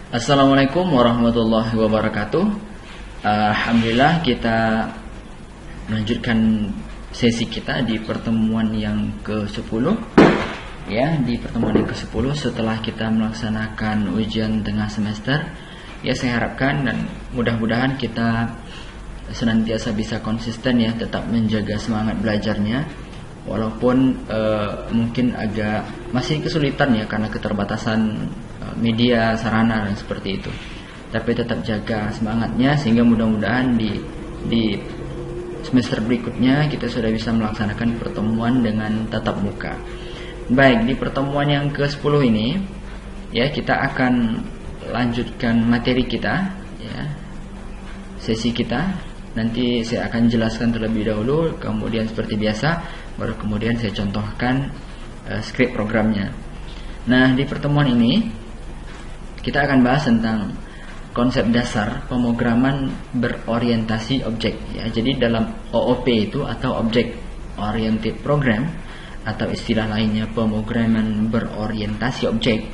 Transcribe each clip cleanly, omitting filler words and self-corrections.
Assalamualaikum warahmatullahi wabarakatuh. Alhamdulillah kita melanjutkan sesi kita di pertemuan yang ke-10. Ya, di pertemuan yang ke-10 setelah kita melaksanakan ujian tengah semester. Ya, saya harapkan dan mudah-mudahan kita senantiasa bisa konsisten ya, tetap menjaga semangat belajarnya. Walaupun mungkin agak masih kesulitan ya karena keterbatasan media, sarana dan seperti itu. Tapi tetap jaga semangatnya sehingga mudah-mudahan di semester berikutnya kita sudah bisa melaksanakan pertemuan dengan tatap muka. Baik, di pertemuan yang ke-10 ini ya kita akan lanjutkan materi kita ya. Sesi kita nanti saya akan jelaskan terlebih dahulu, kemudian seperti biasa baru kemudian saya contohkan skrip programnya. Nah, di pertemuan ini kita akan bahas tentang konsep dasar pemrograman berorientasi objek ya. Jadi dalam OOP itu atau Object Oriented Program atau istilah lainnya pemrograman berorientasi objek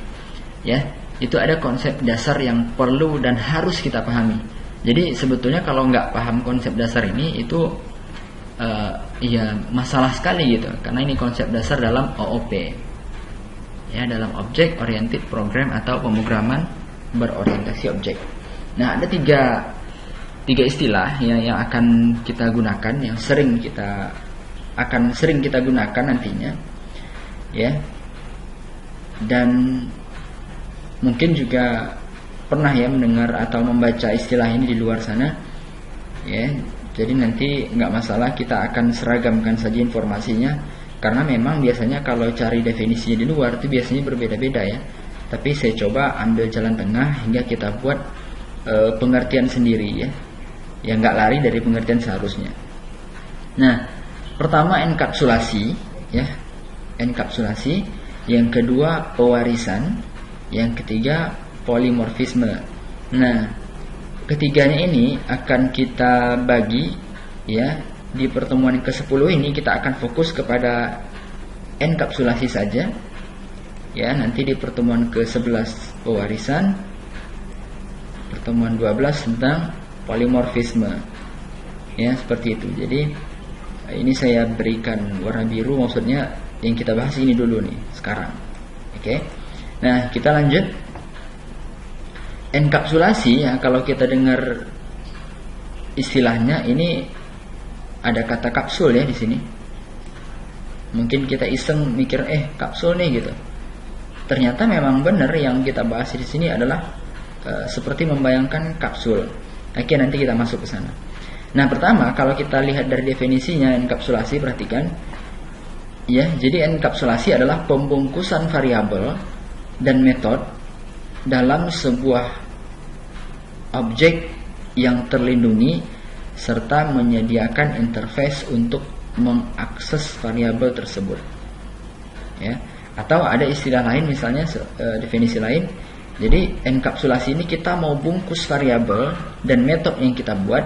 ya, itu ada konsep dasar yang perlu dan harus kita pahami. Jadi sebetulnya kalau nggak paham konsep dasar ini itu ya masalah sekali gitu, karena ini konsep dasar dalam OOP ya, dalam Object Oriented Program atau pemrograman berorientasi objek. Nah, ada tiga istilah ya, yang akan kita gunakan, yang sering kita gunakan nantinya ya, dan mungkin juga pernah ya mendengar atau membaca istilah ini di luar sana ya. Jadi nanti nggak masalah, kita akan seragamkan saja informasinya, karena memang biasanya kalau cari definisinya di luar itu biasanya berbeda-beda ya. Tapi saya coba ambil jalan tengah hingga kita buat pengertian sendiri ya, yang nggak lari dari pengertian seharusnya. Nah, pertama enkapsulasi ya, enkapsulasi. Yang kedua pewarisan. Yang ketiga polimorfisme. Nah, ketiganya ini akan kita bagi ya. Di pertemuan ke-10 ini kita akan fokus kepada enkapsulasi saja ya. Nanti di pertemuan ke-11 pewarisan, pertemuan 12 tentang polimorfisme ya, seperti itu. Jadi ini saya berikan warna biru, maksudnya yang kita bahas ini dulu nih sekarang. Oke. Nah, kita lanjut. Enkapsulasi ya, kalau kita dengar istilahnya ini ada kata kapsul ya di sini. Mungkin kita iseng mikir kapsul nih gitu. Ternyata memang benar yang kita bahas di sini adalah seperti membayangkan kapsul. Oke, nanti kita masuk ke sana. Nah, pertama kalau kita lihat dari definisinya enkapsulasi, perhatikan ya. Jadi enkapsulasi adalah pembungkusan variabel dan metode dalam sebuah objek yang terlindungi serta menyediakan interface untuk mengakses variabel tersebut ya. Atau ada istilah lain, misalnya definisi lain. Jadi enkapsulasi ini kita mau bungkus variabel dan metode yang kita buat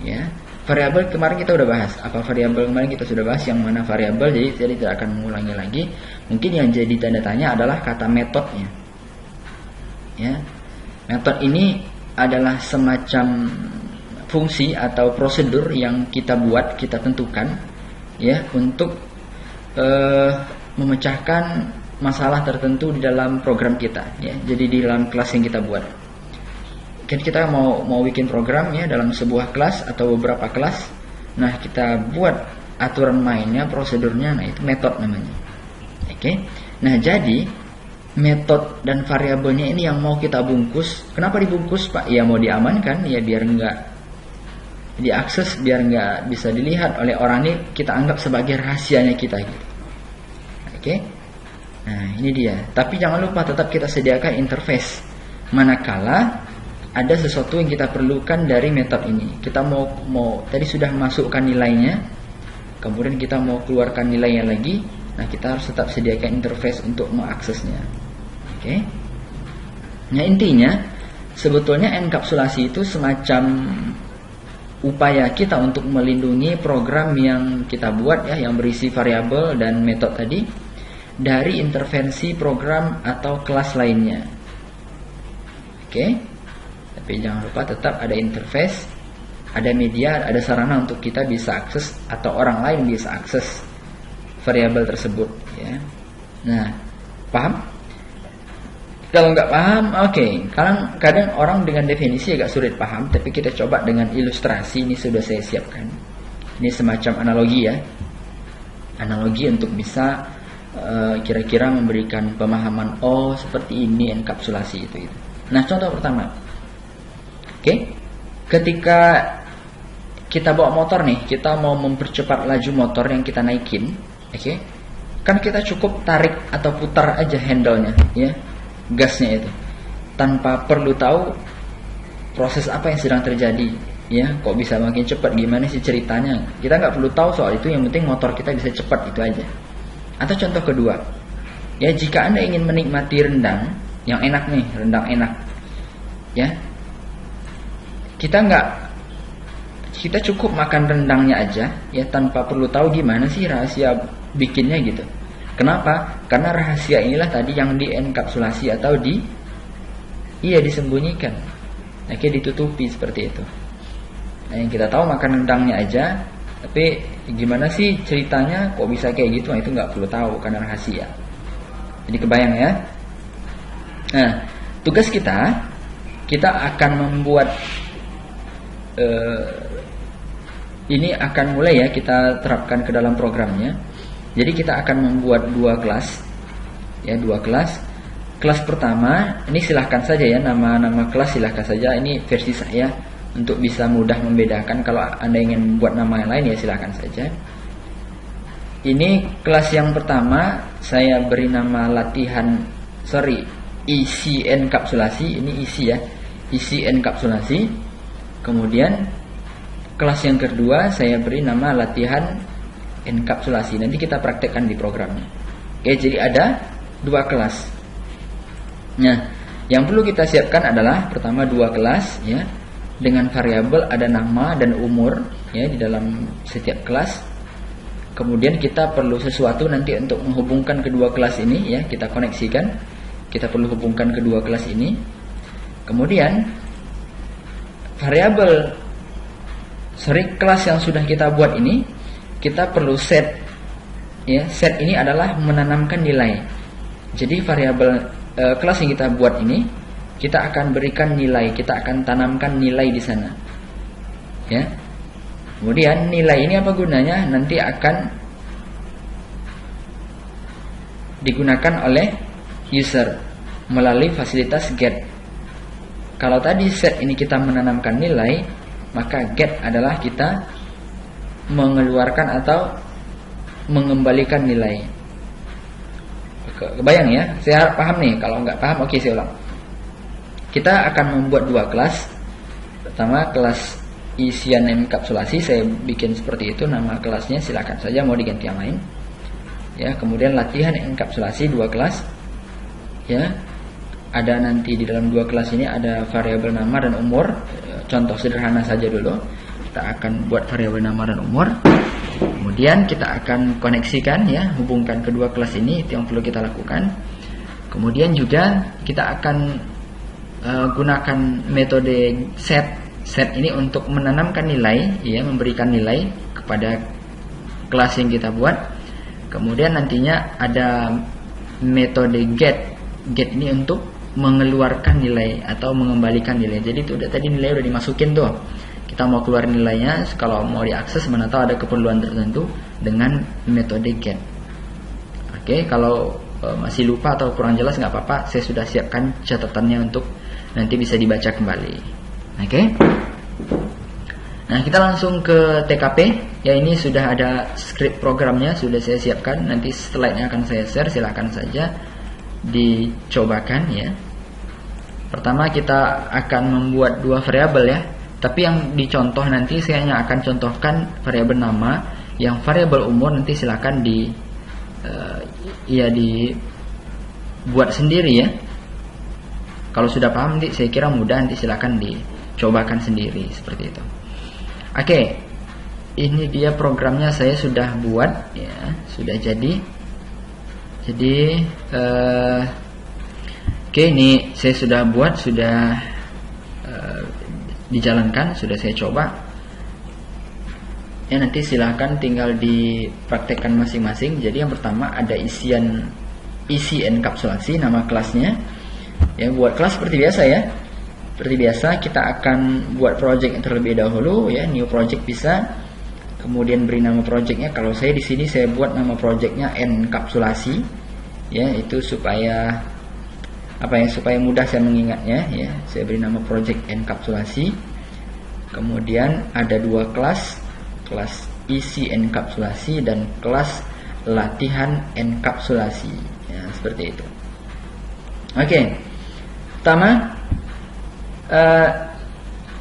ya. Variabel kemarin kita udah bahas. Apa variabel kemarin kita sudah bahas, yang mana variabel, jadi tidak akan mengulangi lagi. Mungkin yang jadi tanda tanya adalah kata metodenya ya. Metode ini adalah semacam fungsi atau prosedur yang kita buat, kita tentukan ya, untuk memecahkan masalah tertentu di dalam program kita ya. Jadi di dalam kelas yang kita buat, kan kita mau bikin program ya dalam sebuah kelas atau beberapa kelas. Nah, kita buat aturan mainnya, prosedurnya, nah itu metode namanya. Oke. Nah, jadi metode dan variabelnya ini yang mau kita bungkus. Kenapa dibungkus, Pak? Ya mau diamankan ya, biar nggak diakses, biar nggak bisa dilihat oleh orang ini, kita anggap sebagai rahasianya kita gitu. Oke. Nah, ini dia. Tapi jangan lupa tetap kita sediakan interface manakala ada sesuatu yang kita perlukan dari metode ini. Kita mau tadi sudah masukkan nilainya, kemudian kita mau keluarkan nilainya lagi. Nah, kita harus tetap sediakan interface untuk mengaksesnya. Oke. Nah, intinya sebetulnya enkapsulasi itu semacam upaya kita untuk melindungi program yang kita buat ya, yang berisi variabel dan metode tadi dari intervensi program atau kelas lainnya. Oke. Tapi jangan lupa tetap ada interface, ada media, ada sarana untuk kita bisa akses atau orang lain bisa akses variabel tersebut ya. Nah, paham? Kalau nggak paham, oke. Kadang orang dengan definisi agak sulit paham, tapi kita coba dengan ilustrasi. Ini sudah saya siapkan. Ini semacam analogi ya. Analogi untuk bisa kira-kira memberikan pemahaman, oh seperti ini enkapsulasi itu. Nah, contoh pertama. Oke. Ketika kita bawa motor nih, kita mau mempercepat laju motor yang kita naikin, oke. Kan kita cukup tarik atau putar aja handle-nya ya. Gasnya itu tanpa perlu tahu proses apa yang sedang terjadi ya, kok bisa makin cepat, gimana sih ceritanya, kita nggak perlu tahu soal itu, yang penting motor kita bisa cepat, itu aja. Atau contoh kedua ya, jika Anda ingin menikmati rendang yang enak nih, rendang enak ya, kita cukup makan rendangnya aja ya, tanpa perlu tahu gimana sih rahasia bikinnya gitu. Kenapa? Karena rahasia inilah tadi yang dienkapsulasi atau disembunyikan. Oke, ditutupi seperti itu. Nah, yang kita tahu makan rendangnya aja, tapi gimana sih ceritanya kok bisa kayak gitu? Nah, itu nggak perlu tahu karena rahasia. Jadi kebayang ya. Nah, tugas kita akan membuat ini akan mulai ya kita terapkan ke dalam programnya. Jadi kita akan membuat dua kelas ya, dua kelas. Kelas pertama ini silahkan saja ya, nama kelas silahkan saja, ini versi saya untuk bisa mudah membedakan. Kalau Anda ingin buat nama yang lain ya silahkan saja. Ini kelas yang pertama saya beri nama isi enkapsulasi. Ini isi ya, isi enkapsulasi. Kemudian kelas yang kedua saya beri nama latihan enkapsulasi. Nanti kita praktekkan di programnya. Oke, jadi ada dua kelas. Nah, yang perlu kita siapkan adalah pertama dua kelas ya, dengan variabel ada nama dan umur ya di dalam setiap kelas. Kemudian kita perlu sesuatu nanti untuk menghubungkan kedua kelas ini ya, kita koneksikan. Kita perlu hubungkan kedua kelas ini. Kemudian variabel kelas yang sudah kita buat ini kita perlu set ya, set ini adalah menanamkan nilai. Jadi variabel kelas yang kita buat ini kita akan berikan nilai, kita akan tanamkan nilai di sana ya. Kemudian nilai ini apa gunanya? Nanti akan digunakan oleh user melalui fasilitas get. Kalau tadi set ini kita menanamkan nilai, maka get adalah kita mengeluarkan atau mengembalikan nilai. Kebayang ya? Saya paham nih. Kalau nggak paham, oke saya ulang. Kita akan membuat dua kelas. Pertama kelas isian enkapsulasi, saya bikin seperti itu, nama kelasnya silakan saja mau diganti yang lain. Ya, kemudian latihan enkapsulasi dua kelas. Ya, ada nanti di dalam dua kelas ini ada variabel nama dan umur. Contoh sederhana saja dulu. Kita akan buat variabel nama dan umur. Kemudian kita akan koneksikan ya, hubungkan kedua kelas ini, itu yang perlu kita lakukan. Kemudian juga kita akan gunakan metode set ini untuk menanamkan nilai ya, memberikan nilai kepada kelas yang kita buat. Kemudian nantinya ada metode get ini untuk mengeluarkan nilai atau mengembalikan nilai. Jadi itu tadi nilai udah dimasukin tuh. Kita mau keluar nilainya, kalau mau diakses mana tahu ada keperluan tertentu dengan metode get. Oke, kalau masih lupa atau kurang jelas nggak apa-apa, saya sudah siapkan catatannya untuk nanti bisa dibaca kembali. Oke. Nah, kita langsung ke TKP. Ya, ini sudah ada script programnya, sudah saya siapkan. Nanti slide-nya akan saya share, silahkan saja dicobakan ya. Pertama kita akan membuat dua variabel ya. Tapi yang dicontoh nanti saya hanya akan contohkan variabel nama. Yang variabel umur nanti silakan dibuat sendiri ya. Kalau sudah paham nanti saya kira mudah, nanti silakan dicobakan sendiri seperti itu. Oke. Ini dia programnya saya sudah buat ya, sudah jadi. Jadi Oke, ini saya sudah buat, sudah dijalankan, sudah saya coba. Ya, nanti silahkan tinggal dipraktekkan masing-masing. Jadi yang pertama ada isi enkapsulasi, nama kelasnya. Ya, buat kelas seperti biasa ya. Seperti biasa kita akan buat project terlebih dahulu ya, new project bisa. Kemudian beri nama projectnya. Kalau saya di sini saya buat nama projectnya enkapsulasi. Ya, itu supaya supaya mudah saya mengingatnya ya. Saya beri nama project enkapsulasi. Kemudian ada dua kelas isi enkapsulasi dan kelas latihan enkapsulasi. Ya, seperti itu. Oke. Pertama,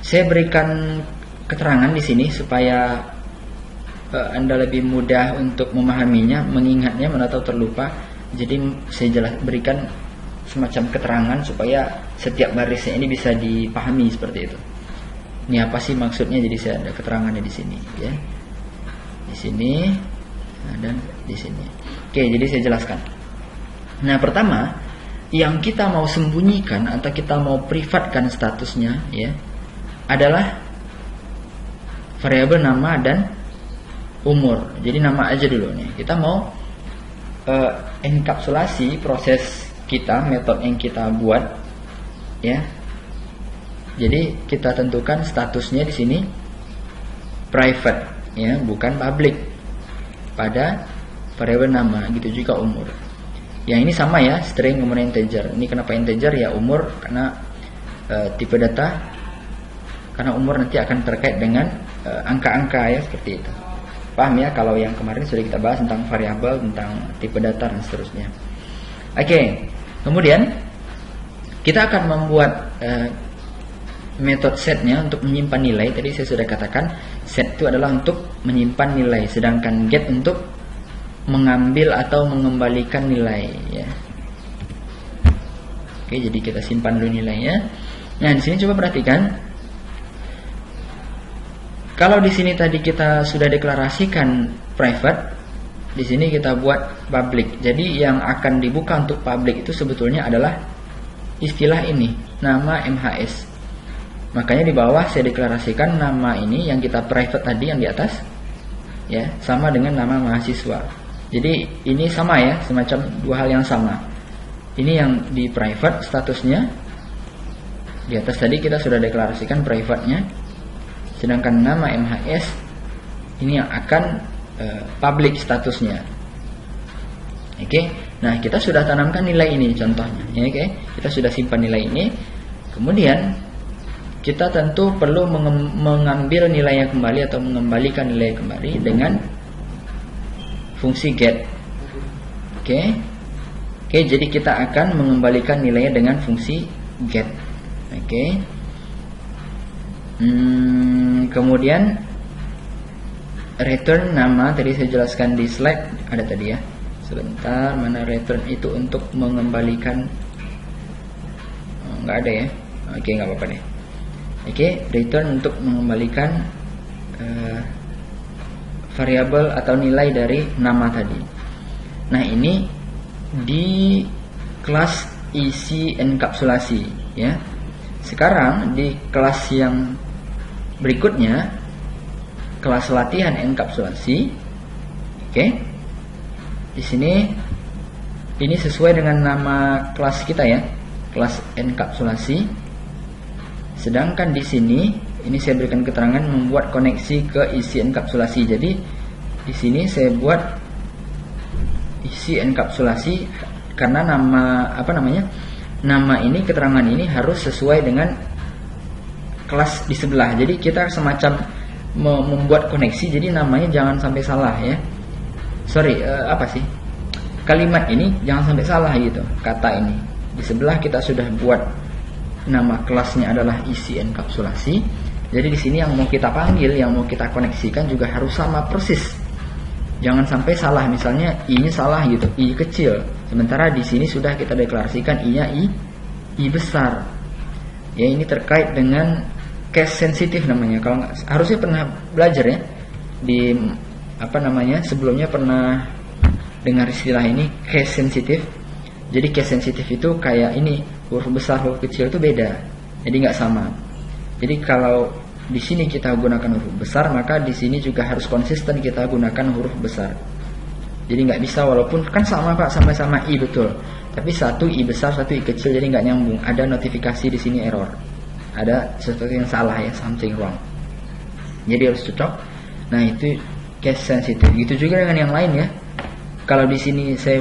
saya berikan keterangan di sini supaya Anda lebih mudah untuk memahaminya, mengingatnya, mana tahu terlupa. Jadi saya berikan semacam keterangan supaya setiap barisnya ini bisa dipahami seperti itu. Ini apa sih maksudnya? Jadi saya ada keterangannya di sini, ya. Di sini dan di sini. Oke, jadi saya jelaskan. Nah, pertama, yang kita mau sembunyikan atau kita mau privatkan statusnya, ya, adalah variabel nama dan umur. Jadi nama aja dulu nih. Kita mau enkapsulasi proses kita, metode yang kita buat, ya. Jadi kita tentukan statusnya di sini private, ya, bukan public pada variabel nama, gitu juga umur. Yang ini sama ya, string kemudian integer. Ini kenapa integer? Ya umur karena tipe data, karena umur nanti akan terkait dengan angka-angka ya, seperti itu. Paham ya? Kalau yang kemarin sudah kita bahas tentang variabel, tentang tipe data dan seterusnya. Oke, kemudian kita akan membuat metode setnya untuk menyimpan nilai. Tadi saya sudah katakan set itu adalah untuk menyimpan nilai, sedangkan get untuk mengambil atau mengembalikan nilai, ya. Oke, jadi kita simpan dulu nilainya. Nah, di sini coba perhatikan. Kalau di sini tadi kita sudah deklarasikan private, di sini kita buat public. Jadi yang akan dibuka untuk public itu sebetulnya adalah istilah ini, nama MHS. Makanya di bawah saya deklarasikan nama ini yang kita private tadi yang di atas, ya, sama dengan nama mahasiswa. Jadi ini sama ya, semacam dua hal yang sama. Ini yang di private statusnya. Di atas tadi kita sudah deklarasikan private-nya. Sedangkan nama MHS ini yang akan public statusnya. Oke. Nah, kita sudah tanamkan nilai ini contohnya, ya, oke. Kita sudah simpan nilai ini. Kemudian kita tentu perlu mengambil nilainya kembali atau mengembalikan nilai kembali dengan fungsi get. Oke, jadi kita akan mengembalikan nilainya dengan fungsi get. Oke. Kemudian return nama, tadi saya jelaskan di slide, ada tadi ya. Sebentar, mana return itu untuk mengembalikan? Nggak ada ya. Oke, nggak apa-apa deh. Oke, return untuk mengembalikan variabel atau nilai dari nama tadi. Nah, ini di kelas isi enkapsulasi, ya. Sekarang di kelas yang berikutnya, kelas latihan enkapsulasi. Oke. Di sini ini sesuai dengan nama kelas kita ya, kelas enkapsulasi. Sedangkan di sini ini saya berikan keterangan membuat koneksi ke isi enkapsulasi. Jadi di sini saya buat isi enkapsulasi karena nama ini, keterangan ini harus sesuai dengan kelas di sebelah. Jadi kita semacam membuat koneksi, jadi namanya jangan sampai salah ya. Kalimat ini jangan sampai salah gitu. Kata ini di sebelah kita sudah buat nama kelasnya adalah isi enkapsulasi. Jadi di sini yang mau kita panggil, yang mau kita koneksikan juga harus sama persis. Jangan sampai salah, misalnya i-nya salah gitu, i kecil. Sementara di sini sudah kita deklarasikan i-nya i besar. Ya, ini terkait dengan case sensitif namanya. Kalau harusnya pernah belajar ya di sebelumnya pernah dengar istilah ini, case sensitif. Jadi case sensitif itu kayak ini, huruf besar huruf kecil itu beda, jadi nggak sama. Jadi kalau di sini kita gunakan huruf besar, maka di sini juga harus konsisten kita gunakan huruf besar. Jadi nggak bisa, walaupun kan sama Pak, sama-sama i betul, tapi satu i besar satu i kecil, jadi nggak nyambung. Ada notifikasi di sini error, ada sesuatu yang salah ya, something wrong. Jadi harus cocok. Nah itu case sensitive. Gitu juga dengan yang lain ya. Kalau di sini saya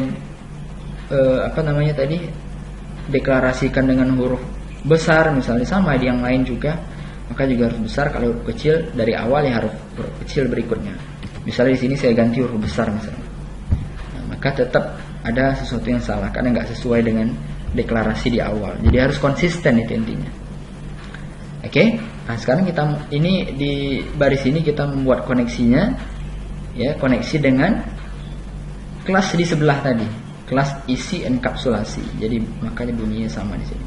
deklarasikan dengan huruf besar misalnya, sama di yang lain juga, maka juga harus besar. Kalau huruf kecil dari awal ya harus huruf kecil berikutnya. Misalnya di sini saya ganti huruf besar misalnya, nah, maka tetap ada sesuatu yang salah karena nggak sesuai dengan deklarasi di awal. Jadi harus konsisten, itu intinya. Oke. Nah sekarang kita ini di baris ini kita membuat koneksinya, ya, koneksi dengan kelas di sebelah tadi, kelas isi enkapsulasi. Jadi makanya bunyinya sama di sini.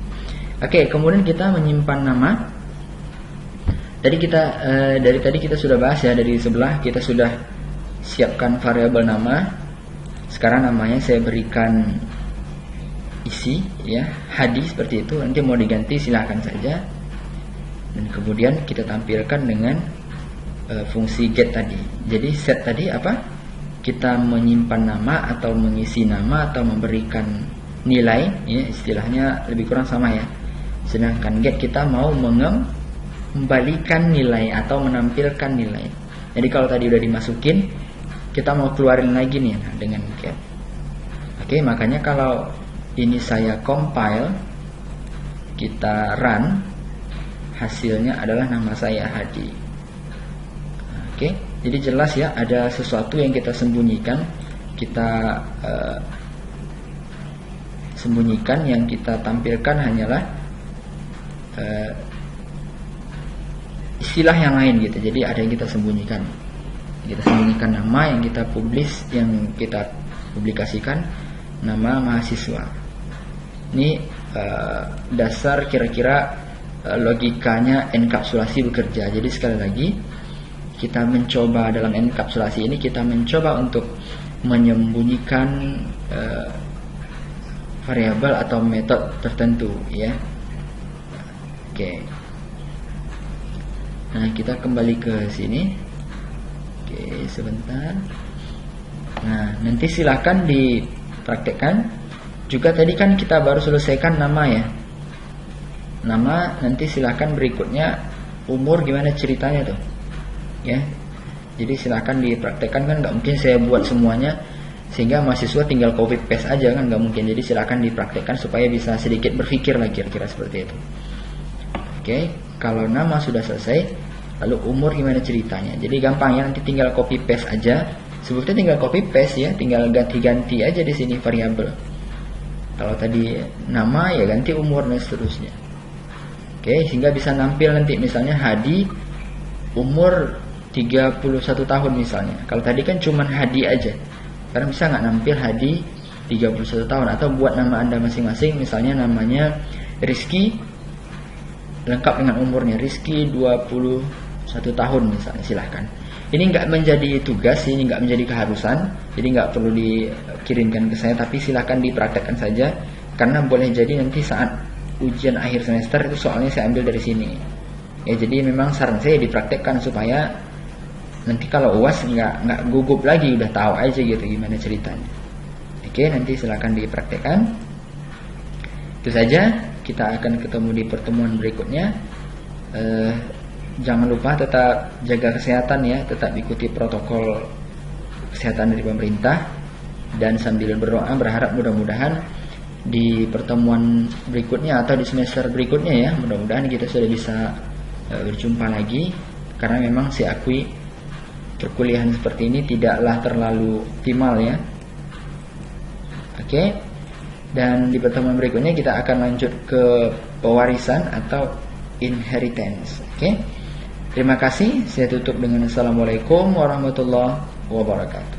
Oke, kemudian kita menyimpan nama. Tadi kita dari tadi kita sudah bahas ya, dari sebelah kita sudah siapkan variabel nama. Sekarang namanya saya berikan isi, ya, Hadi seperti itu. Nanti mau diganti silahkan saja. Dan kemudian kita tampilkan dengan fungsi get tadi. Jadi set tadi apa? Kita menyimpan nama atau mengisi nama atau memberikan nilai, ya, istilahnya lebih kurang sama ya. Sedangkan get kita mau mengembalikan nilai atau menampilkan nilai. Jadi kalau tadi udah dimasukin, kita mau keluarin lagi nih dengan get. Oke, makanya kalau ini saya compile, kita run, hasilnya adalah nama saya Hadi. Oke, jadi jelas ya, ada sesuatu yang kita sembunyikan. Kita sembunyikan, yang kita tampilkan hanyalah istilah yang lain gitu. Jadi ada yang kita sembunyikan. Kita sembunyikan nama, yang kita publikasikan nama mahasiswa. Ini dasar kira-kira logikanya enkapsulasi bekerja. Jadi sekali lagi, kita mencoba dalam enkapsulasi ini, kita mencoba untuk menyembunyikan variabel atau metode tertentu, ya. Oke. Nah, kita kembali ke sini. Oke, sebentar. Nah, nanti silakan dipraktekkan. Juga tadi kan kita baru selesaikan nama ya. Nama, nanti silahkan berikutnya umur gimana ceritanya tuh, ya. Jadi silahkan dipraktekkan, kan nggak mungkin saya buat semuanya sehingga mahasiswa tinggal copy paste aja, kan nggak mungkin. Jadi silahkan dipraktekkan supaya bisa sedikit berpikir lah kira-kira seperti itu. Oke, kalau nama sudah selesai, lalu umur gimana ceritanya. Jadi gampang ya, nanti tinggal copy paste aja. Sebetulnya tinggal copy paste ya, tinggal ganti-ganti aja di sini variabel. Kalau tadi nama ya ganti umur dan seterusnya. Oke, sehingga bisa nampil nanti misalnya Hadi umur 31 tahun misalnya. Kalau tadi kan cuma Hadi aja, sekarang bisa nggak nampil Hadi 31 tahun. Atau buat nama Anda masing-masing, misalnya namanya Rizky, lengkap dengan umurnya Rizky 21 tahun misalnya, silahkan. Ini nggak menjadi tugas, ini nggak menjadi keharusan, jadi nggak perlu dikirimkan ke saya, tapi silahkan dipraktekkan saja, karena boleh jadi nanti saat ujian akhir semester itu soalnya saya ambil dari sini. Ya, jadi memang saran saya dipraktekkan supaya nanti kalau UAS nggak gugup lagi, udah tahu aja gitu gimana ceritanya. Oke, nanti silahkan dipraktekkan. Itu saja, kita akan ketemu di pertemuan berikutnya. Jangan lupa tetap jaga kesehatan ya, tetap ikuti protokol kesehatan dari pemerintah, dan sambil berdoa berharap mudah-mudahan di pertemuan berikutnya atau di semester berikutnya ya, mudah-mudahan kita sudah bisa berjumpa lagi, karena memang saya akui perkuliahan seperti ini tidaklah terlalu optimal ya. Oke, dan di pertemuan berikutnya kita akan lanjut ke pewarisan atau inheritance. Oke, terima kasih. Saya tutup dengan assalamualaikum warahmatullahi wabarakatuh.